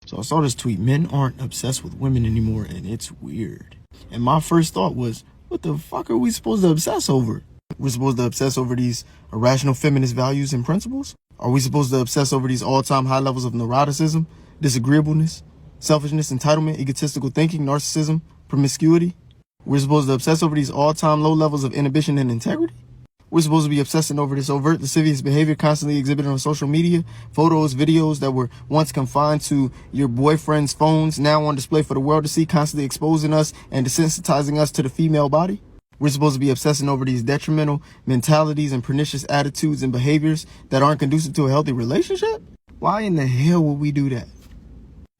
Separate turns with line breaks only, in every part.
So I saw this tweet, men aren't obsessed with women anymore, and it's weird. And my first thought was, what the fuck are we supposed to obsess over? We're supposed to obsess over these irrational feminist values and principles? Are we supposed to obsess over these all-time high levels of neuroticism, disagreeableness, selfishness, entitlement, egotistical thinking, narcissism, promiscuity? We're supposed to obsess over these all-time low levels of inhibition and integrity? We're supposed to be obsessing over this overt lascivious behavior constantly exhibited on social media, photos, videos that were once confined to your boyfriend's phones, now on display for the world to see, constantly exposing us and desensitizing us to the female body. We're supposed to be obsessing over these detrimental mentalities and pernicious attitudes and behaviors that aren't conducive to a healthy relationship? Why in the hell would we do that?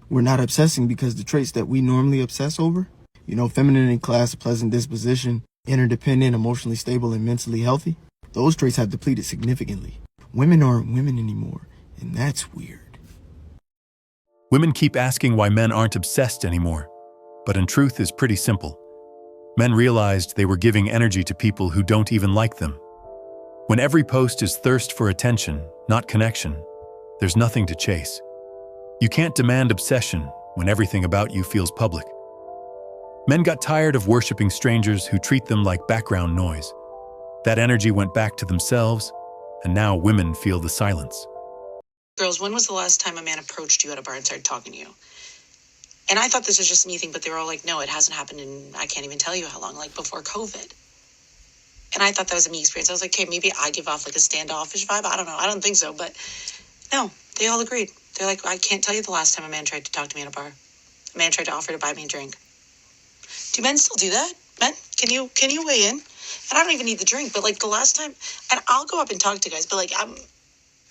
We're not obsessing because the traits that we normally obsess over, femininity, class, pleasant disposition, interdependent, emotionally stable, and mentally healthy, those traits have depleted significantly. Women aren't women anymore, and that's weird.
Women keep asking why men aren't obsessed anymore, but in truth is pretty simple. Men realized they were giving energy to people who don't even like them. When every post is thirst for attention, not connection, there's nothing to chase. You can't demand obsession when everything about you feels public. Men got tired of worshiping strangers who treat them like background noise. That energy went back to themselves, and now women feel the silence.
Girls, when was the last time a man approached you at a bar and started talking to you? And I thought this was just me thing, but they were all like, no, it hasn't happened in, I can't even tell you how long, like before COVID. And I thought that was a me experience. I was like, okay, maybe I give off like a standoffish vibe. I don't know. I don't think so. But no, they all agreed. They're like, I can't tell you the last time a man tried to talk to me at a bar. A man tried to offer to buy me a drink. Do men still do that? Men, can you weigh in? And I don't even need the drink, but like the last time, and I'll go up and talk to guys, but like,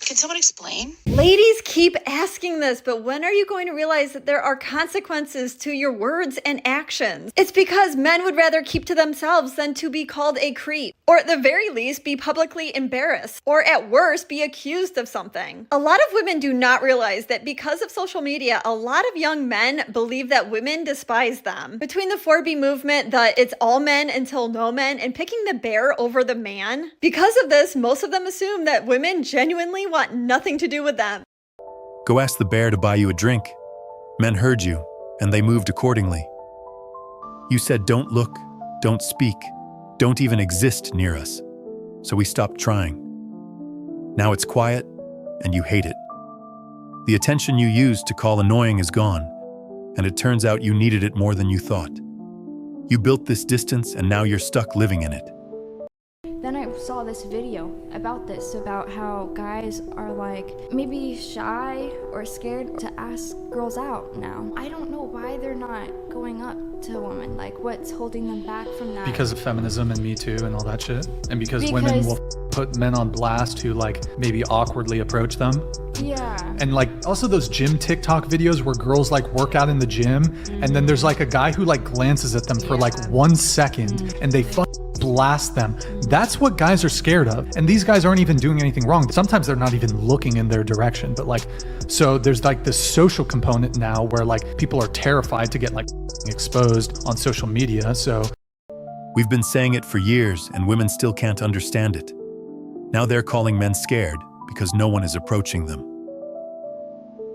can someone explain?
Ladies keep asking this, but when are you going to realize that there are consequences to your words and actions? It's because men would rather keep to themselves than to be called a creep, or at the very least be publicly embarrassed, or at worst be accused of something. A lot of women do not realize that because of social media, a lot of young men believe that women despise them. Between the 4B movement, the it's all men until no men, and picking the bear over the man, because of this, most of them assume that women genuinely want nothing to do with them.
Go ask the bear to buy you a drink. Men heard you, and they moved accordingly. You said don't look, don't speak, don't even exist near us. So we stopped trying. Now it's quiet, and you hate it. The attention you used to call annoying is gone, and it turns out you needed it more than you thought. You built this distance, and now you're stuck living in it.
Then I saw this video about how guys are like maybe shy or scared to ask girls out now. I don't know why they're not going up to a woman. Like, what's holding them back from that?
Because of feminism and Me Too and all that shit. And because women will put men on blast who like maybe awkwardly approach them.
Yeah.
And like also those gym TikTok videos where girls like work out in the gym and then there's like a guy who like glances at them for like 1 second and they blast them. That's what guys are scared of. And these guys aren't even doing anything wrong. Sometimes they're not even looking in their direction. But like, so there's like this social component now where like people are terrified to get like exposed on social media. So
we've been saying it for years and women still can't understand it. Now they're calling men scared because no one is approaching them.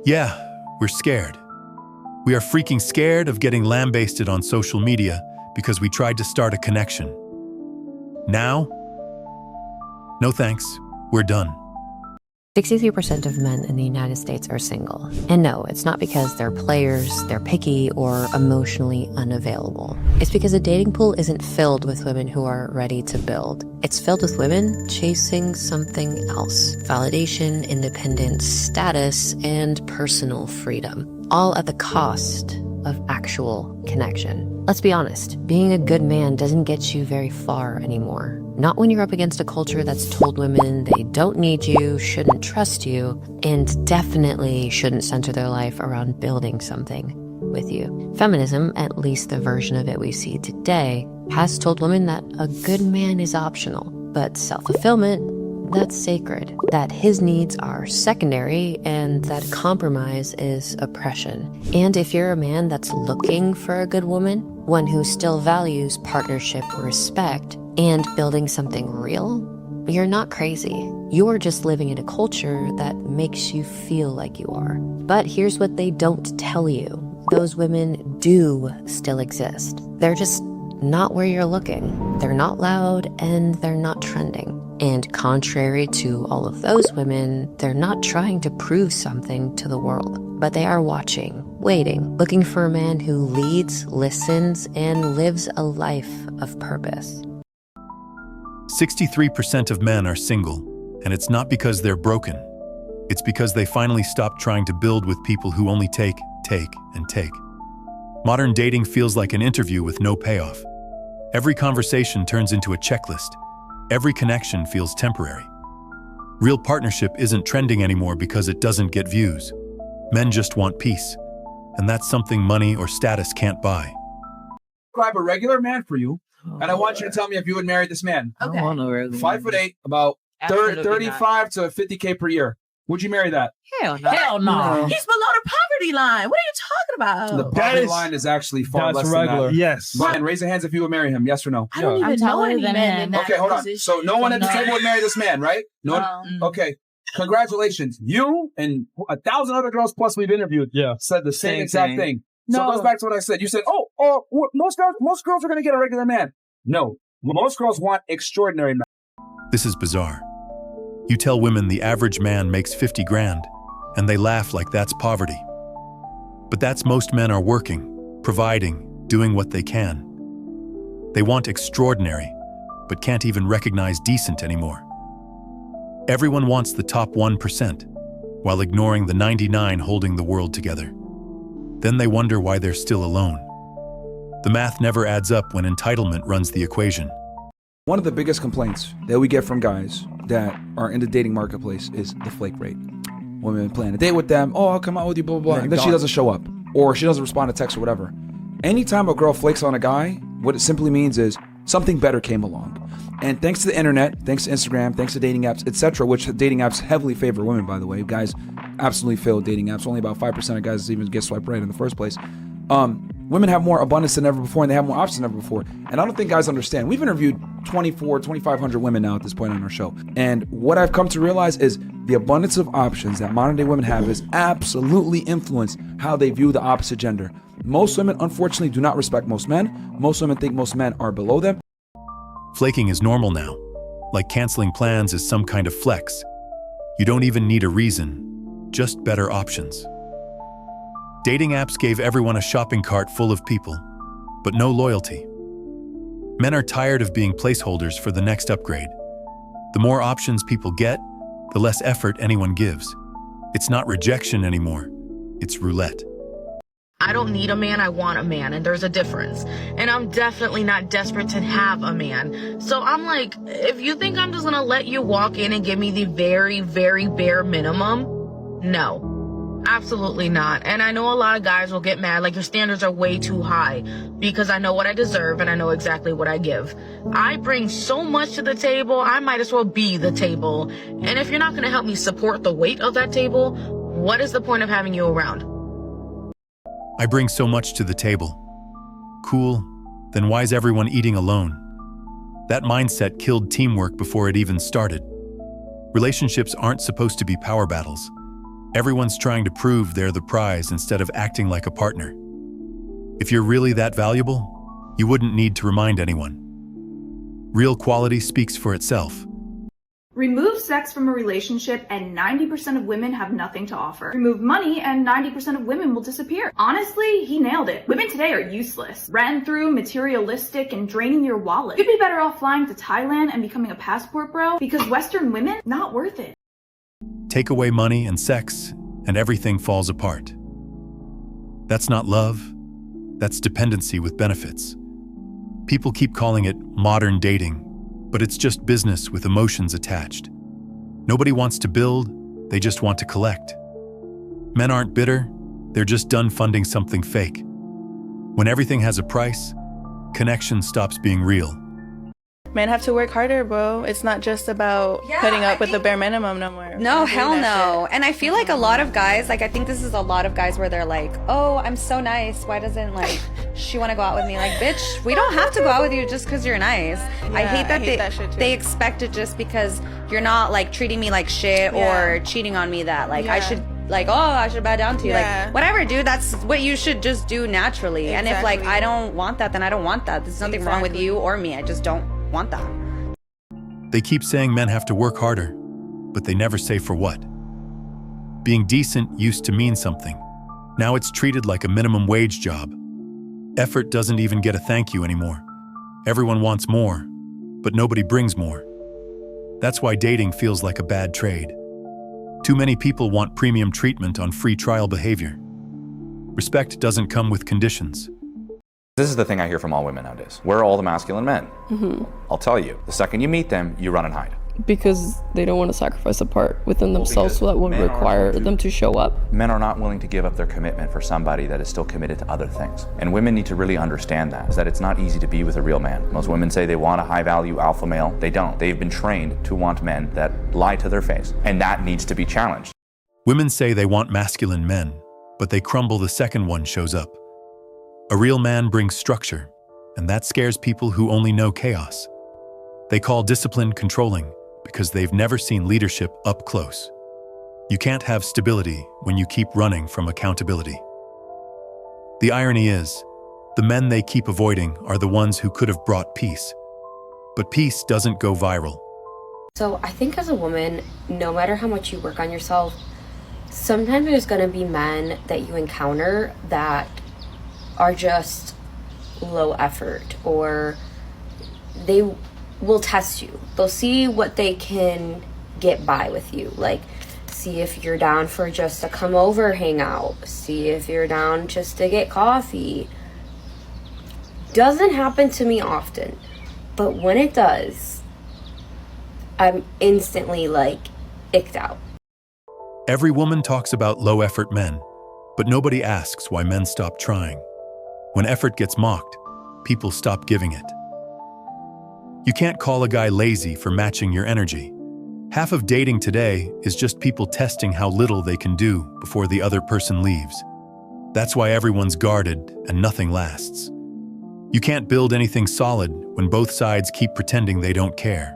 Yeah, we're scared. We are freaking scared of getting lambasted on social media because we tried to start a connection. Now? No thanks, we're done.
63% of men in the United States are single. And no, it's not because they're players, they're picky, or emotionally unavailable. It's because the dating pool isn't filled with women who are ready to build. It's filled with women chasing something else. Validation, independence, status, and personal freedom. All at the cost of actual connection. Let's be honest, being a good man doesn't get you very far anymore. Not when you're up against a culture that's told women they don't need you, shouldn't trust you, and definitely shouldn't center their life around building something with you. Feminism, at least the version of it we see today, has told women that a good man is optional, but self-fulfillment, that's sacred, that his needs are secondary, and that compromise is oppression. And if you're a man that's looking for a good woman, one who still values partnership, respect, and building something real, you're not crazy. You're just living in a culture that makes you feel like you are. But here's what they don't tell you. Those women do still exist. They're just not where you're looking. They're not loud and they're not trending. And contrary to all of those women, they're not trying to prove something to the world, but they are watching, waiting, looking for a man who leads, listens, and lives a life of purpose.
63% of men are single, and it's not because they're broken. It's because they finally stopped trying to build with people who only take, and take. Modern dating feels like an interview with no payoff. Every conversation turns into a checklist. Every connection feels temporary. Real partnership isn't trending anymore because it doesn't get views. Men just want peace, and that's something money or status can't buy.
Describe a regular man for you, and I want you to tell me if you would marry this man.
Okay.
5'8", about 35 to 50K per year. Would you marry that?
Hell no. Hell no. He's below the poverty line. What are you talking about?
The poverty line is actually far less
regular.
than that.
Yes.
Brian, raise your hands if you would marry him. Yes or no?
I don't even know any men in that
Okay, hold on.
position.
So no one at the table would marry this man, right? No one? Okay. Congratulations. You and 1,000 other girls plus we've interviewed said the same exact thing. So it goes back to what I said. You said, most girls are going to get a regular man. No. Most girls want extraordinary men.
This is bizarre. You tell women the average man makes 50 grand, and they laugh like that's poverty. But that's most men are working, providing, doing what they can. They want extraordinary, but can't even recognize decent anymore. Everyone wants the top 1%, while ignoring the 99 holding the world together. Then they wonder why they're still alone. The math never adds up when entitlement runs the equation.
One of the biggest complaints that we get from guys that are in the dating marketplace is the flake rate. Women plan a date with them. Oh, I'll come out with you, blah, blah, blah. And then she doesn't show up. Or she doesn't respond to text or whatever. Anytime a girl flakes on a guy, what it simply means is something better came along. And thanks to the internet, thanks to Instagram, thanks to dating apps, etc., which dating apps heavily favor women, by the way. Guys absolutely fail dating apps. Only about 5% of guys even get swiped right in the first place. Women have more abundance than ever before, and they have more options than ever before. And I don't think guys understand. We've interviewed 2,500 women now at this point on our show. And what I've come to realize is the abundance of options that modern day women have is absolutely influenced how they view the opposite gender. Most women, unfortunately, do not respect most men. Most women think most men are below them.
Flaking is normal now, like canceling plans is some kind of flex. You don't even need a reason, just better options. Dating apps gave everyone a shopping cart full of people, but no loyalty. Men are tired of being placeholders for the next upgrade. The more options people get, the less effort anyone gives. It's not rejection anymore, it's roulette.
I don't need a man, I want a man, and there's a difference. And I'm definitely not desperate to have a man. So I'm like, if you think I'm just gonna let you walk in and give me the very, very bare minimum, no. Absolutely not. And I know a lot of guys will get mad, like your standards are way too high, because I know what I deserve and I know exactly what I give. I bring so much to the table, I might as well be the table. And if you're not going to help me support the weight of that table, what is the point of having you around?
I bring so much to the table. Cool, then why is everyone eating alone? That mindset killed teamwork before it even started. Relationships aren't supposed to be power battles. Everyone's trying to prove they're the prize instead of acting like a partner. If you're really that valuable, you wouldn't need to remind anyone. Real quality speaks for itself.
Remove sex from a relationship and 90% of women have nothing to offer. Remove money and 90% of women will disappear. Honestly, he nailed it. Women today are useless, ran through, materialistic, and draining your wallet. You'd be better off flying to Thailand and becoming a passport bro, because Western women, not worth it.
Take away money and sex, and everything falls apart. That's not love, that's dependency with benefits. People keep calling it modern dating, but it's just business with emotions attached. Nobody wants to build, they just want to collect. Men aren't bitter, they're just done funding something fake. When everything has a price, connection stops being real.
Men have to work harder, bro. It's not just about putting up with the bare minimum no more.
No, hell no. And I feel like a lot of guys, like I think this is a lot of guys where they're like, oh, I'm so nice. Why doesn't like she want to go out with me? Like, bitch, we don't have to go out with you just because you're nice.
Yeah,
I hate that they expect it just because you're not like treating me like shit or cheating on me that like I should
like, oh, I should bow down to you.
Yeah.
Like, whatever, dude, that's what you should just do naturally. And if like,
Exactly.
I don't want that, then I don't want that. There's nothing wrong with you or me. I just don't want that.
They keep saying men have to work harder, but they never say for what. Being decent used to mean something. Now it's treated like a minimum wage job. Effort doesn't even get a thank you anymore. Everyone wants more, but nobody brings more. That's why dating feels like a bad trade. Too many people want premium treatment on free trial behavior. Respect doesn't come with conditions.
This is the thing I hear from all women nowadays. Where are all the masculine men? I'll tell you, the second you meet them, you run and hide.
Because they don't want to sacrifice a part within themselves, so that would require them to show up.
Men are not willing to give up their commitment for somebody that is still committed to other things. And women need to really understand that, is that it's not easy to be with a real man. Most women say they want a high-value alpha male. They don't. They've been trained to want men that lie to their face, and that needs to be challenged.
Women say they want masculine men, but they crumble the second one shows up. A real man brings structure, and that scares people who only know chaos. They call discipline controlling, because they've never seen leadership up close. You can't have stability when you keep running from accountability. The irony is, the men they keep avoiding are the ones who could have brought peace. But peace doesn't go viral.
So I think as a woman, no matter how much you work on yourself, sometimes there's gonna be men that you encounter that are just low effort, or they will test you. They'll see what they can get by with you. Like, see if you're down for just a come over hangout. See if you're down just to get coffee. Doesn't happen to me often, but when it does, I'm instantly like icked out.
Every woman talks about low-effort men, but nobody asks why men stop trying. When effort gets mocked, people stop giving it. You can't call a guy lazy for matching your energy. Half of dating today is just people testing how little they can do before the other person leaves. That's why everyone's guarded and nothing lasts. You can't build anything solid when both sides keep pretending they don't care.